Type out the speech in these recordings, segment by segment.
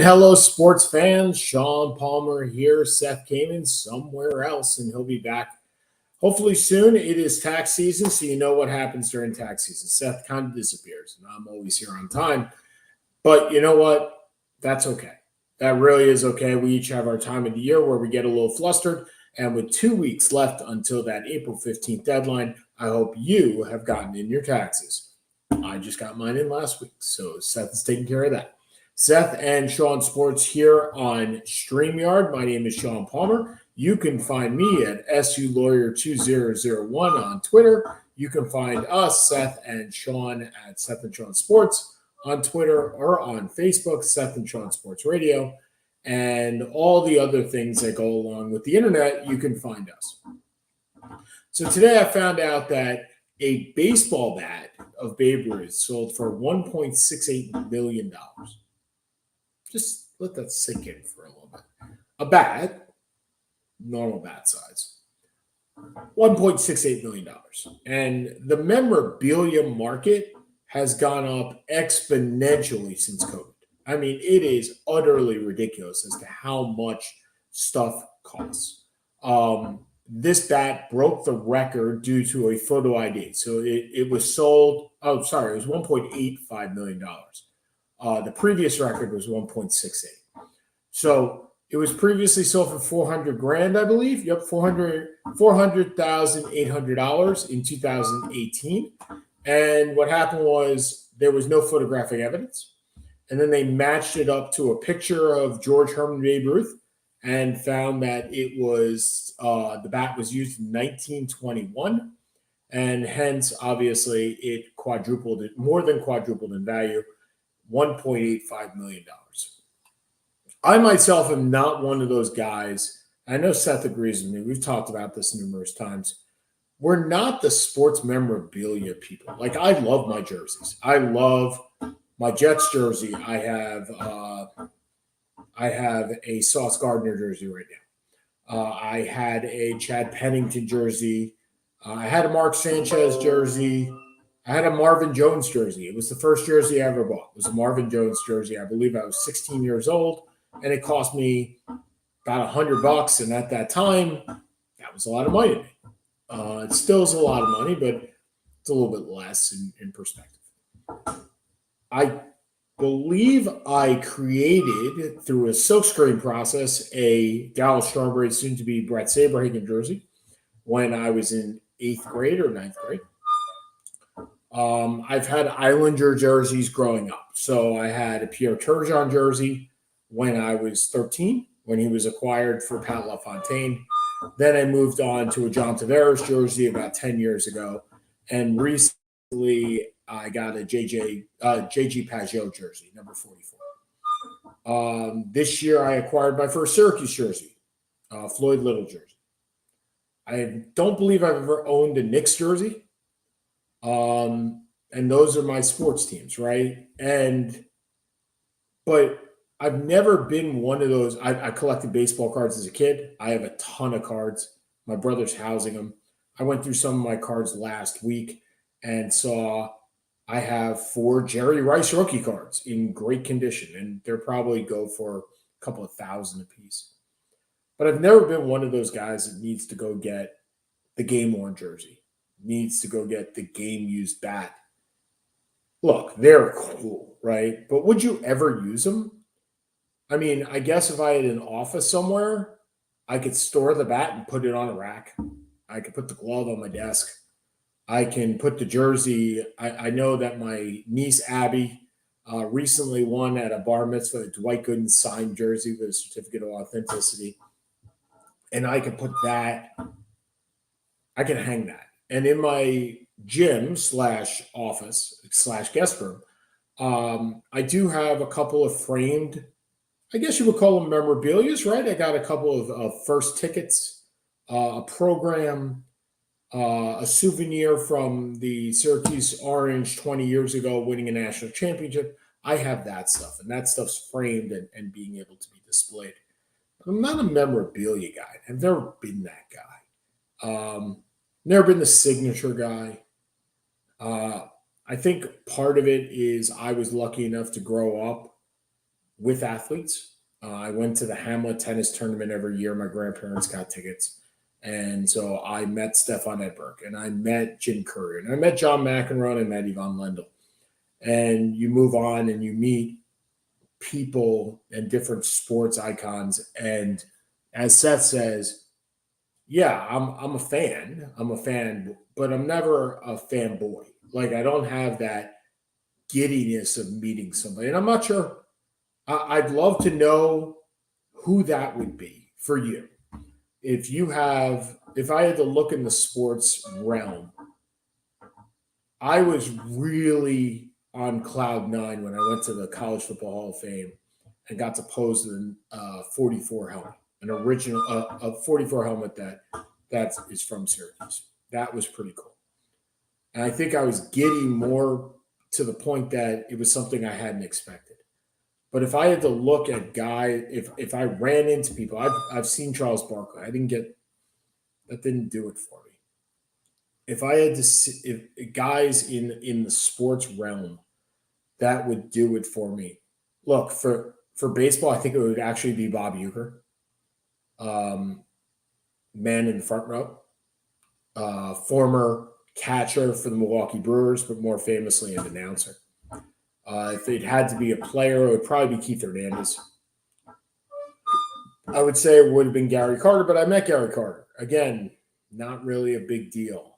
hello, sports fans. Sean Palmer here. Seth Kamen somewhere else, and he'll be back hopefully soon. It is tax season, so you know what happens during tax season. Seth kind of disappears, and I'm always here on time. But you know what? That's okay. That really is okay. We each have our time of the year where we get a little flustered. And with 2 weeks left until that April 15th deadline, I hope you have gotten in your taxes. I just got mine in last week, so Seth is taking care of that. Seth and Sean Sports here on StreamYard. My name is Sean Palmer. You can find me at SULawyer2001 on Twitter. You can find us, Seth and Sean, at Seth and Sean Sports on Twitter or on Facebook, Seth and Sean Sports Radio, and all the other things that go along with the internet. You can find us. So today I found out that a baseball bat of Babe Ruth sold for $1.68 million. Just let that sink in for a little bit. A bat, normal bat size, $1.68 million. And the memorabilia market has gone up exponentially since COVID. I mean, it is utterly ridiculous as to how much stuff costs. This bat broke the record due to a photo ID. So it was sold, it was $1.85 million. The previous record was 1.68. So it was previously sold for $400,000, I believe. Yep, $400,800 in 2018. And what happened was there was no photographic evidence. And then they matched it up to a picture of George Herman Babe Ruth and found that it was the bat was used in 1921. And hence, obviously, it more than quadrupled in value. $1.85 million. I myself am not one of those guys. I know Seth agrees with me. We've talked about this numerous times. We're not the sports memorabilia people. Like, I love my jerseys. I love my Jets jersey. I have a Sauce Gardner jersey right now. I had a Chad Pennington jersey. I had a Mark Sanchez jersey. I had a Marvin Jones jersey. It was the first jersey I ever bought. It was a Marvin Jones jersey. I believe I was 16 years old, and it cost me about $100. And at that time, that was a lot of money to me. It still is a lot of money, but it's a little bit less in perspective. I believe I created, through a silkscreen process, a Dallas Strawberry, soon-to-be Brett Saberhagen jersey when I was in 8th grade or 9th grade. I've had Islander jerseys growing up. So I had a Pierre Turgeon jersey when I was 13, when he was acquired for Pat LaFontaine. Then I moved on to a John Tavares jersey about 10 years ago. And recently I got a JG Pageau jersey, number 44. This year I acquired my first Syracuse jersey, Floyd Little jersey. I don't believe I've ever owned a Knicks jersey. And those are my sports teams, right? But I've never been one of those. I collected baseball cards as a kid. I have a ton of cards. My brother's housing them. I went through some of my cards last week and saw I have 4 Jerry Rice rookie cards in great condition, and they're probably go for a couple of $1,000 a piece. But I've never been one of those guys that needs to go get the game-worn jersey, needs to go get the game-used bat. Look, they're cool, right? But would you ever use them? I mean, I guess if I had an office somewhere, I could store the bat and put it on a rack. I could put the glove on my desk. I can put the jersey. I know that my niece, Abby, recently won at a bar mitzvah, a Dwight Gooden signed jersey with a certificate of authenticity. And I can put that, I can hang that. And in my gym / office / guest room, I do have a couple of framed, I guess you would call them memorabilias, right? I got a couple of first tickets, a program, a souvenir from the Syracuse Orange 20 years ago winning a national championship. I have that stuff, and that stuff's framed and being able to be displayed. But I'm not a memorabilia guy. I've never been that guy. Never been the signature guy. I think part of it is I was lucky enough to grow up with athletes. I went to the Hamlet tennis tournament every year. My grandparents got tickets. And so I met Stefan Edberg, and I met Jim Curry, and I met John McEnroe, and I met Yvonne Lendl. And you move on and you meet people and different sports icons. And as Seth says, yeah, I'm a fan. I'm a fan, but I'm never a fanboy. Like, I don't have that giddiness of meeting somebody. And I'm not sure. I'd love to know who that would be for you. If I had to look in the sports realm, I was really on cloud nine when I went to the College Football Hall of Fame and got to pose the 44 helmet, an original a 44 helmet that is from Syracuse. That was pretty cool. And I think I was giddy more to the point that it was something I hadn't expected. But if I had to look at guys, if I ran into people, I've seen Charles Barkley. That didn't do it for me. If I had to see if guys in the sports realm, that would do it for me. Look, for baseball, I think it would actually be Bob Uecker, man in the front row, former catcher for the Milwaukee Brewers, but more famously an announcer. If it had to be a player, it would probably be Keith Hernandez. I would say it would have been Gary Carter, but I met Gary Carter. Again, not really a big deal.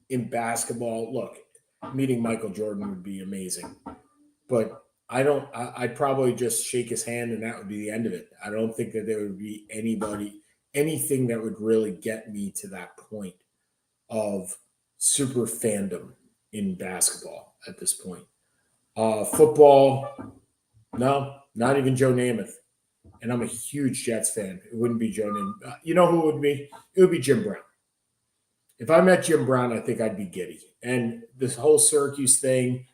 In basketball, look, meeting Michael Jordan would be amazing. But I'd probably just shake his hand and that would be the end of it. I don't think that there would be anything that would really get me to that point of super fandom in basketball at this point. Football, no, not even Joe Namath. And I'm a huge Jets fan. It wouldn't be Joe Namath. You know who it would be? It would be Jim Brown. If I met Jim Brown, I think I'd be giddy. And this whole Syracuse thing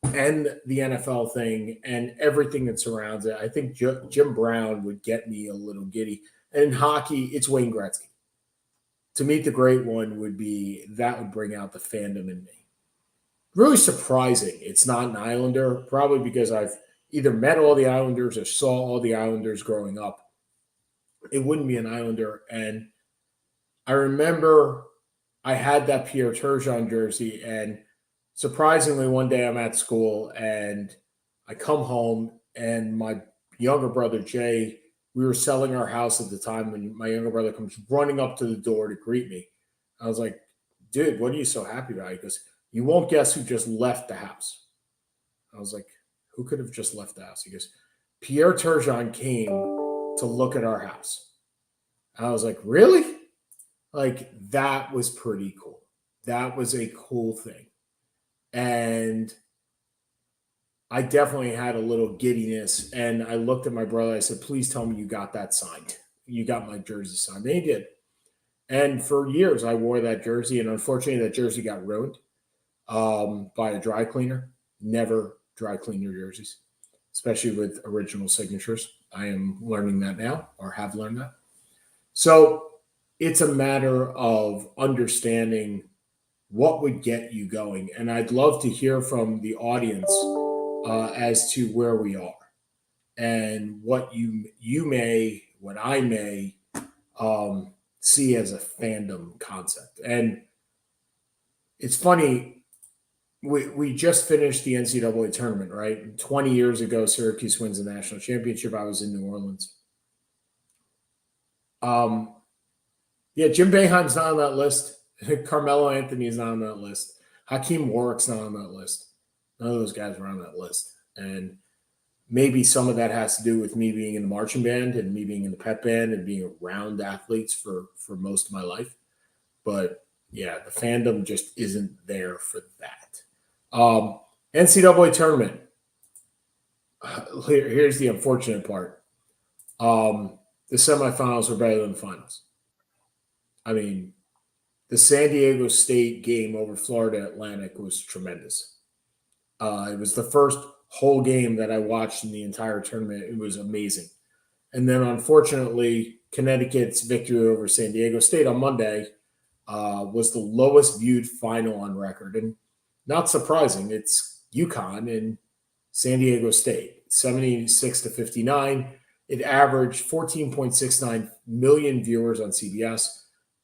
and the NFL thing and everything that surrounds it, I think Jim Brown would get me a little giddy. And in hockey, it's Wayne Gretzky. To meet the great one would bring out the fandom in me. Really surprising it's not an Islander, probably because I've either met all the Islanders or saw all the Islanders growing up. It wouldn't be an Islander. And I remember I had that Pierre Turgeon jersey, and surprisingly, one day I'm at school and I come home, and my younger brother, Jay, we were selling our house at the time, and my younger brother comes running up to the door to greet me. I was like, dude, what are you so happy about? He goes, you won't guess who just left the house. I was like, who could have just left the house? He goes, Pierre Turgeon came to look at our house. And I was like, really? Like, that was pretty cool. That was a cool thing. And I definitely had a little giddiness. And I looked at my brother. I said, please tell me you got that signed. You got my jersey signed. And he did. And for years, I wore that jersey. And unfortunately, that jersey got ruined by a dry cleaner. Never dry clean your jerseys, especially with original signatures. I am learning that now, or have learned that. So it's a matter of understanding what would get you going. And I'd love to hear from the audience as to where we are and what what I may see as a fandom concept. And it's funny, we just finished the NCAA tournament, right? 20 years ago, Syracuse wins the national championship. I was in New Orleans. Yeah, Jim Boeheim's not on that list. Carmelo Anthony is not on that list. Hakeem Warwick's not on that list. None of those guys were on that list. And maybe some of that has to do with me being in the marching band and me being in the pep band and being around athletes for most of my life. But yeah, the fandom just isn't there for that. NCAA tournament. Here's the unfortunate part. The semifinals were better than the finals. I mean, the San Diego State game over Florida Atlantic was tremendous. It was the first whole game that I watched in the entire tournament. It was amazing. And then, unfortunately, Connecticut's victory over San Diego State on Monday was the lowest viewed final on record. And not surprising, it's UConn, and San Diego State, 76-59. It averaged 14.69 million viewers on CBS.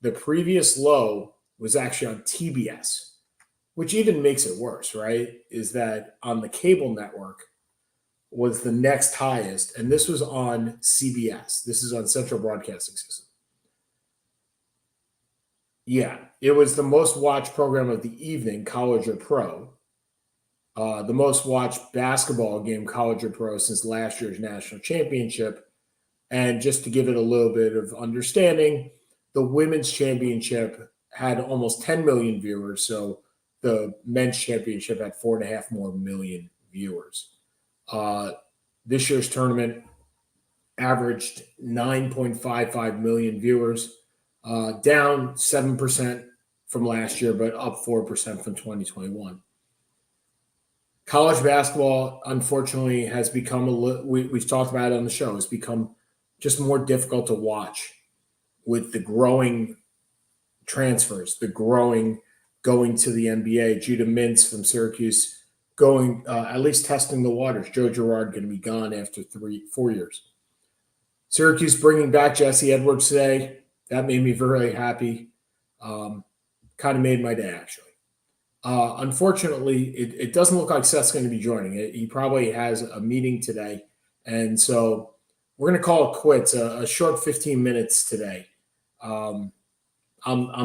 The previous low was actually on TBS, which even makes it worse, right? Is that on the cable network was the next highest, and this was on CBS. This is on Central Broadcasting System. Yeah, it was the most watched program of the evening, college or pro. The most watched basketball game, college or pro, since last year's national championship. And just to give it a little bit of understanding, the women's championship had almost 10 million viewers. So the men's championship had 4.5 more million viewers. This year's tournament averaged 9.55 million viewers, down 7% from last year, but up 4% from 2021. College basketball, unfortunately, has become we've talked about it on the show, has become just more difficult to watch with the growing transfers, the growing going to the NBA. Judah Mintz from Syracuse going, at least testing the waters. Joe Girard going to be gone after 4 years. Syracuse bringing back Jesse Edwards today. That made me very happy. Kind of made my day, actually. Unfortunately, it doesn't look like Seth's going to be joining it. He probably has a meeting today. And so we're going to call it quits, a short 15 minutes today. I'm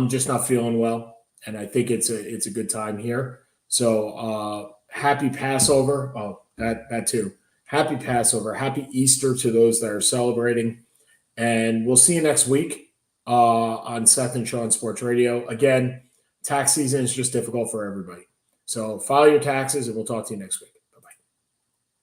just not feeling well, and I think it's a good time here. So happy Passover. Oh, that too. Happy Passover. Happy Easter to those that are celebrating. And we'll see you next week on Seth and Sean Sports Radio. Again, tax season is just difficult for everybody. So file your taxes, and we'll talk to you next week.